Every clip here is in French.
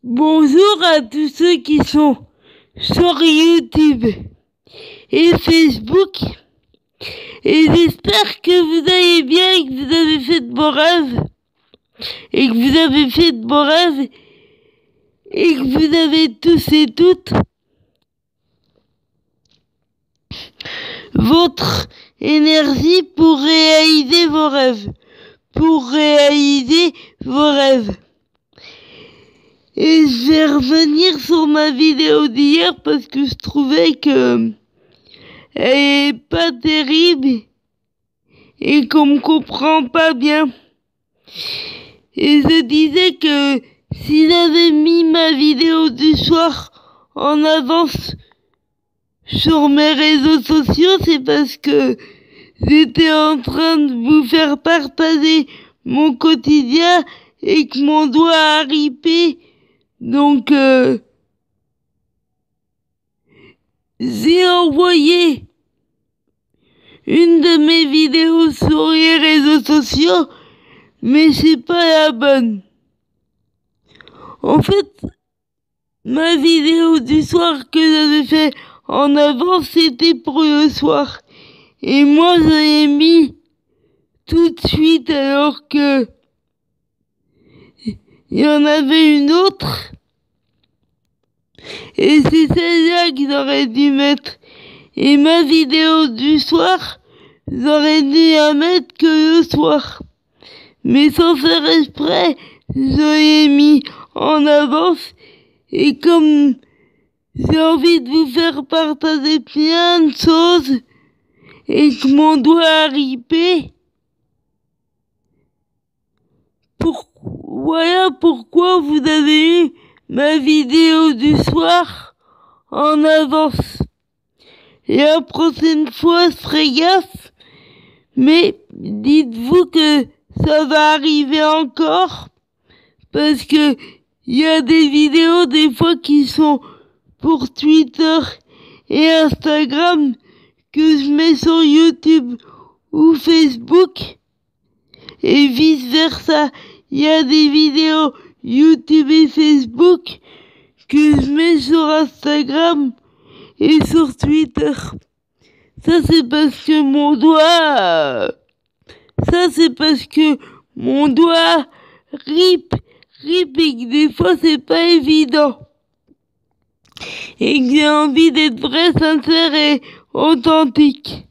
Bonjour à tous ceux qui sont sur YouTube et Facebook, et j'espère que vous allez bien et que vous avez fait de beaux rêves et que vous avez fait de beaux rêves et que vous avez tous et toutes votre énergie pour réaliser vos rêves, Et je vais revenir sur ma vidéo d'hier parce que je trouvais que elle est pas terrible et qu'on me comprend pas bien. Et je disais que si j'avais mis ma vidéo du soir en avance sur mes réseaux sociaux, c'est parce que j'étais en train de vous faire partager mon quotidien et que mon doigt a ripé. Donc, j'ai envoyé une de mes vidéos sur les réseaux sociaux, mais c'est pas la bonne. En fait, ma vidéo du soir que j'avais fait en avance, c'était pour le soir. Et moi, je l'ai mis tout de suite alors que il y en avait une autre. Et c'est celle-là que j'aurais dû mettre. Et ma vidéo du soir, j'aurais dû la mettre que le soir. Mais sans faire exprès, je l'ai mis en avance. Et comme j'ai envie de vous faire partager plein de choses et que mon doigt a ripé, voilà pourquoi vous avez eu ma vidéo du soir en avance. Et la prochaine fois, je ferai gaffe, mais dites-vous que ça va arriver encore, parce que il y a des vidéos des fois qui sont pour Twitter et Instagram que je mets sur YouTube ou Facebook et vice versa. Il y a des vidéos YouTube et Facebook que je mets sur Instagram et sur Twitter. Ça c'est parce que mon doigt rip et que des fois c'est pas évident. Et que j'ai envie d'être vrai, sincère et authentique.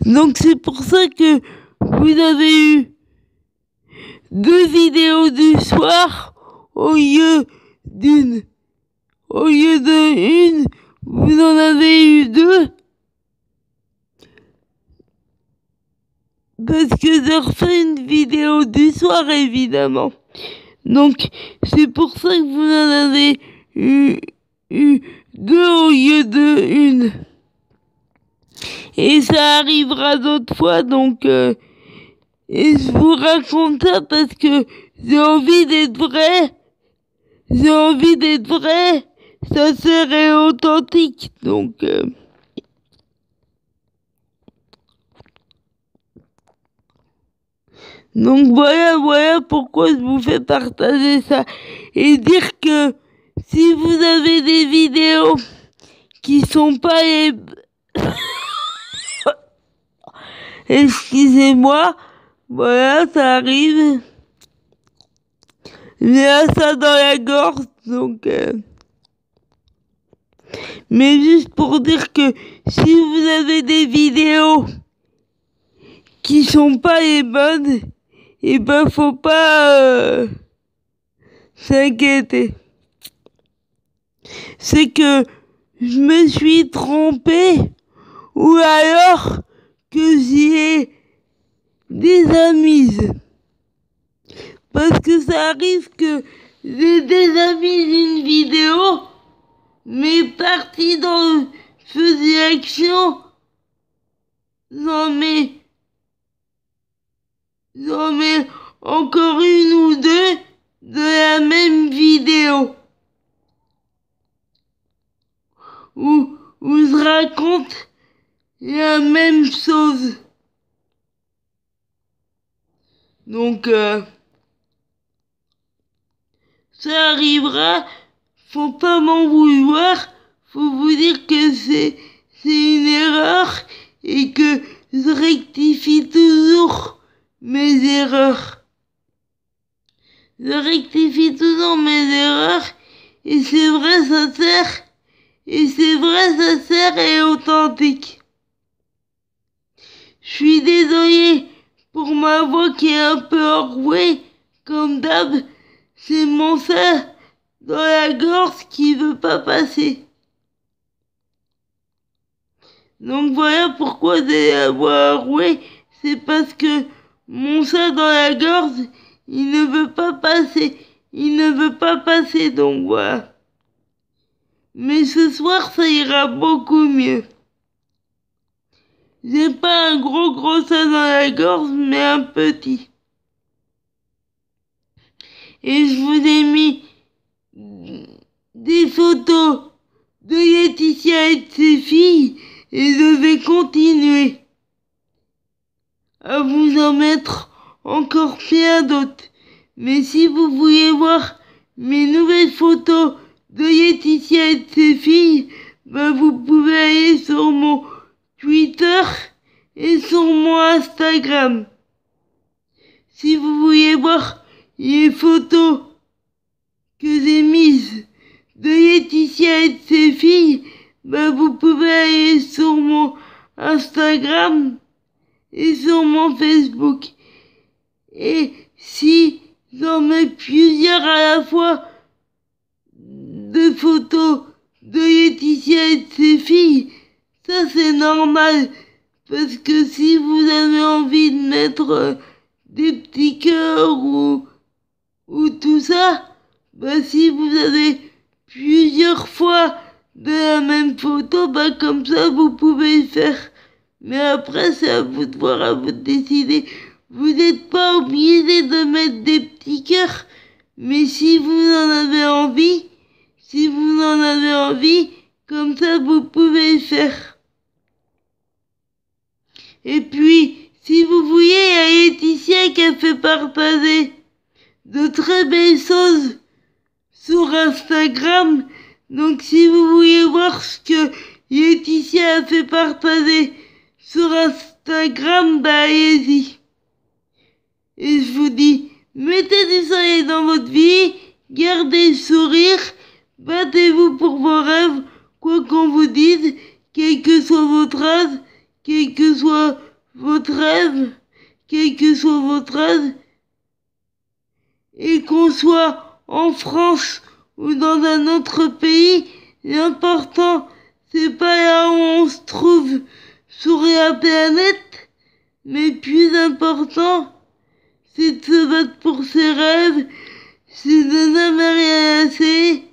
Donc c'est pour ça que vous avez eu 2 vidéos du soir au lieu d'une. Au lieu de une, vous en avez eu 2. Parce que j'ai refait une vidéo du soir, évidemment. Donc, c'est pour ça que vous en avez eu 2 au lieu de une. Et ça arrivera d'autres fois, donc, et je vous raconte ça parce que j'ai envie d'être vrai. Ça serait authentique, donc, voilà pourquoi je vous fais partager ça. Et dire que si vous avez des vidéos qui sont pas les... Excusez-moi, voilà, ça arrive. J'ai ça dans la gorge, donc... Mais juste pour dire que si vous avez des vidéos qui sont pas les bonnes, et ben faut pas s'inquiéter. C'est que je me suis trompé ou alors que j'y ai désamise. Parce que ça arrive que j'ai désamise une vidéo, mais parti dans feu d'action, j'en mets encore une ou deux de la même vidéo. Où je raconte la même chose. Donc, ça arrivera, faut pas m'en vouloir, faut vous dire que c'est une erreur et que je rectifie toujours mes erreurs. Je rectifie toujours mes erreurs et c'est vrai, sincère, et c'est vrai, sincère et authentique. Je suis désolé pour ma voix qui est un peu enrouée, comme d'hab, c'est mon sein dans la gorge qui veut pas passer. Donc voilà pourquoi j'ai la voix enrouée, c'est parce que mon sein dans la gorge, il ne veut pas passer. Il ne veut pas passer, donc voilà. Mais ce soir, ça ira beaucoup mieux. J'ai pas un gros sein dans la gorge, mais un petit. Et je vous ai mis des photos de Laetitia et de ses filles, et je vais continuer à vous en mettre encore plein d'autres. Mais si vous voulez voir mes nouvelles photos de Laetitia et de ses filles, vous pouvez aller sur mon Twitter et sur mon Instagram. Si vous voulez voir les photos que j'ai mises de Laetitia et de ses filles, vous pouvez aller sur mon Instagram et sur mon Facebook. Et si j'en mets plusieurs à la fois de photos de Laetitia et de ses filles, ça c'est normal, parce que si vous avez envie de mettre des petits cœurs ou tout ça, si vous avez plusieurs fois de la même photo, comme ça vous pouvez le faire. Mais après c'est à vous de voir, à vous de décider. Vous n'êtes pas obligé de mettre des petits cœurs, mais si vous en avez envie, comme ça vous pouvez le faire. Et puis, si vous voulez, il y a Laetitia qui a fait partager de très belles choses sur Instagram. Donc si vous voulez voir ce que Laetitia a fait partager sur Instagram, allez-y. Et je vous dis, mettez du soleil dans votre vie, gardez le sourire, battez-vous pour vos rêves, quoi qu'on vous dise, quel que soit votre âge, quel que soit votre rêve, quel que soit votre âge, et qu'on soit en France ou dans un autre pays, l'important, c'est pas là où on se trouve sur la planète, mais plus important, c'est de se battre pour ses rêves, c'est de jamais rien lâcher,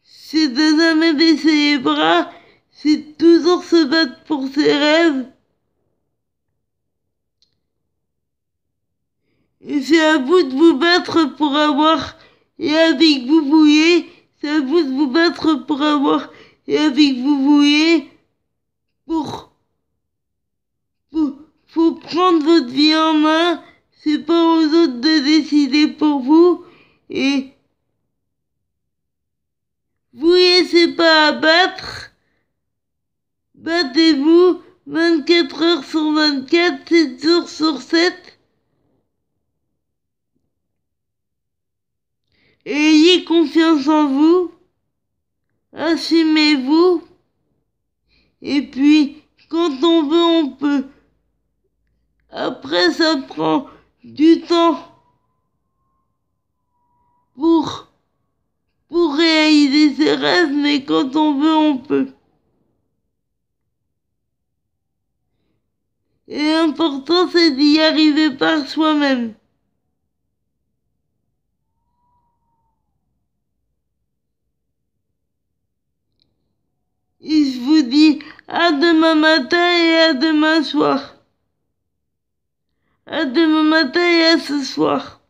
c'est de jamais baisser les bras, c'est de toujours se battre pour ses rêves. Et c'est à vous de vous battre pour avoir la vie que vous voulez, c'est à vous de vous battre pour avoir la vie que vous voulez, faut prendre votre vie en main, c'est pas aux autres de décider pour vous, et vous laissez pas abattre, battez-vous 24 heures sur 24, 7 jours sur 7, et ayez confiance en vous, assumez-vous, et puis quand on veut, on peut. Après, ça prend du temps pour réaliser ses rêves, mais quand on veut, on peut. Et l'important, c'est d'y arriver par soi-même. Et je vous dis à demain matin et à demain soir. À demain matin et à ce soir.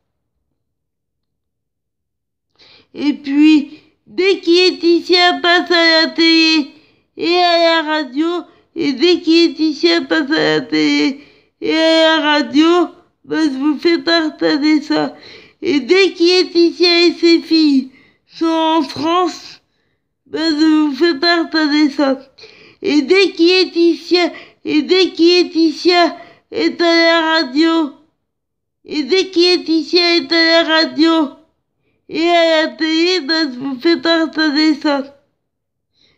Et puis, dès qu'Laetitia passe à la télé et à la radio, et dès qu'Laetitia passe à la télé et à la radio, je vous fais partager ça. Et dès qu'Laetitia et ses filles est à la radio. Et dès qu'Laetitia est à la radio et à la télé, je vous fais partager ça.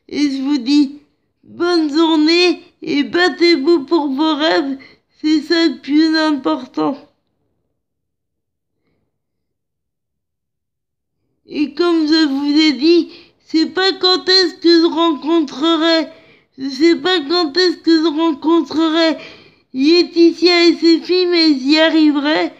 Et je vous dis bonne journée et battez-vous pour vos rêves, c'est ça le plus important. Et comme je vous ai dit, c'est pas quand est-ce que je rencontrerai, je sais pas quand est-ce que je rencontrerai Laetitia et ses filles, mais j'y arriverai.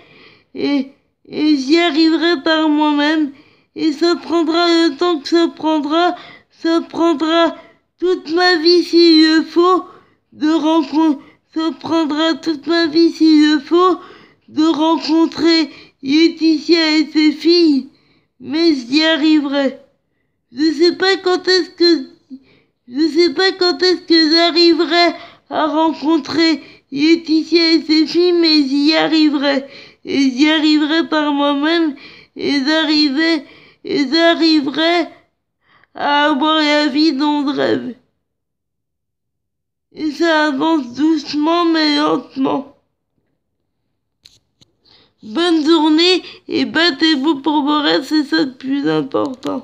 Et j'y arriverai par moi-même. Et ça prendra le temps que ça prendra. Ça prendra toute ma vie s'il le faut de rencontrer. Ça prendra toute ma vie s'il le faut de rencontrer Laetitia et ses filles. Mais j'y arriverai. Je sais pas quand est-ce que j'arriverai à rencontrer Laetitia et ses filles, mais j'y arriverai. Et j'y arriverai par moi-même et j'arriverai à avoir la vie dont je rêve. Et ça avance doucement mais lentement. Bonne journée et battez-vous pour vos rêves, c'est ça le plus important.